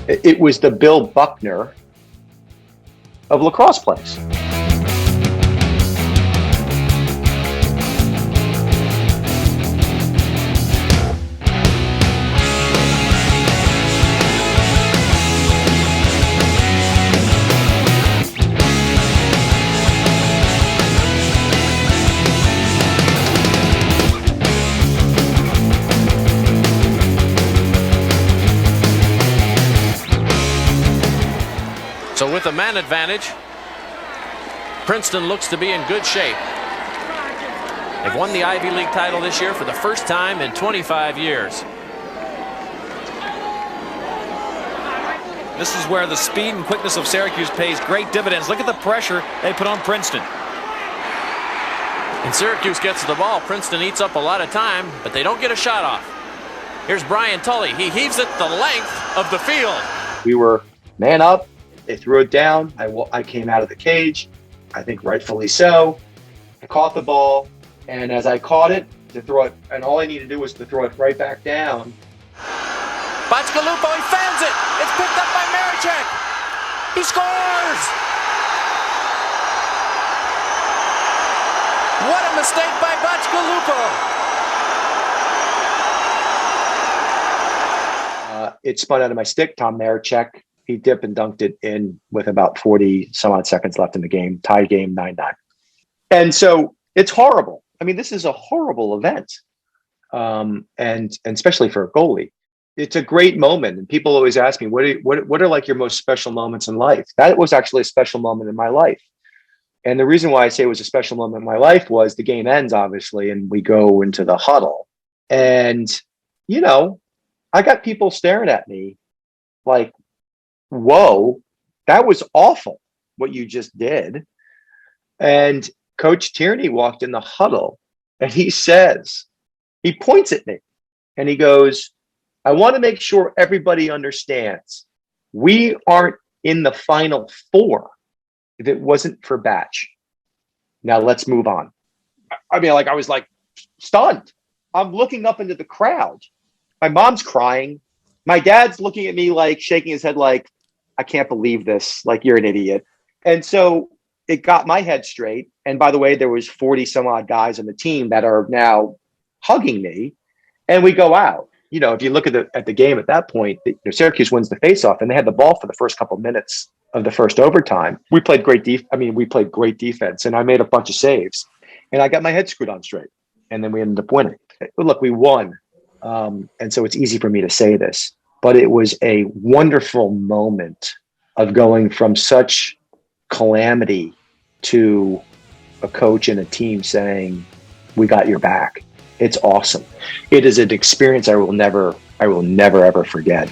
It was the Bill Buckner of lacrosse players. So with a man advantage, Princeton looks to be in good shape. They've won the Ivy League title this year for the first time in 25 years. This is where the speed and quickness of Syracuse pays great dividends. Look at the pressure they put on Princeton. And Syracuse gets the ball. Princeton eats up a lot of time, but they don't get a shot off. Here's Brian Tully. He heaves it the length of the field. We were man up. They threw it down. I came out of the cage, I think rightfully so. I caught the ball, and as I caught it, to throw it, and all I needed to do was to throw it right back down. Bacigalupo, he fans it. It's picked up by Marechek. He scores! What a mistake by Bacigalupo. It spun out of my stick. Tom Marechek, he dipped and dunked it in with about 40 some odd seconds left in the game. Tie game 9-9. And so it's horrible. I mean, this is a horrible event. And especially for a goalie. It's a great moment. And people always ask me, what are like your most special moments in life? That was actually a special moment in my life. And the reason why I say it was a special moment in my life was the game ends, obviously, and we go into the huddle. And, you know, I got people staring at me like, whoa, that was awful what you just did. And Coach Tierney walked in the huddle and he points at me and he goes, I want to make sure everybody understands we aren't in the Final Four if it wasn't for Batch. Now let's move on. I mean, like, I was like stunned. I'm looking up into the crowd. My mom's crying. My dad's looking at me like shaking his head like, I can't believe this. Like, you're an idiot. And so it got my head straight. And by the way, there was 40 some odd guys on the team that are now hugging me. And we go out. You know, if you look at the game at that point, Syracuse wins the faceoff, and they had the ball for the first couple of minutes of the first overtime. We played great defense, and I made a bunch of saves, and I got my head screwed on straight, and then we ended up winning. But look, we won, and so it's easy for me to say this, but it was a wonderful moment of going from such calamity to a coach and a team saying, "We got your back." It's awesome. It is an experience I will never ever forget.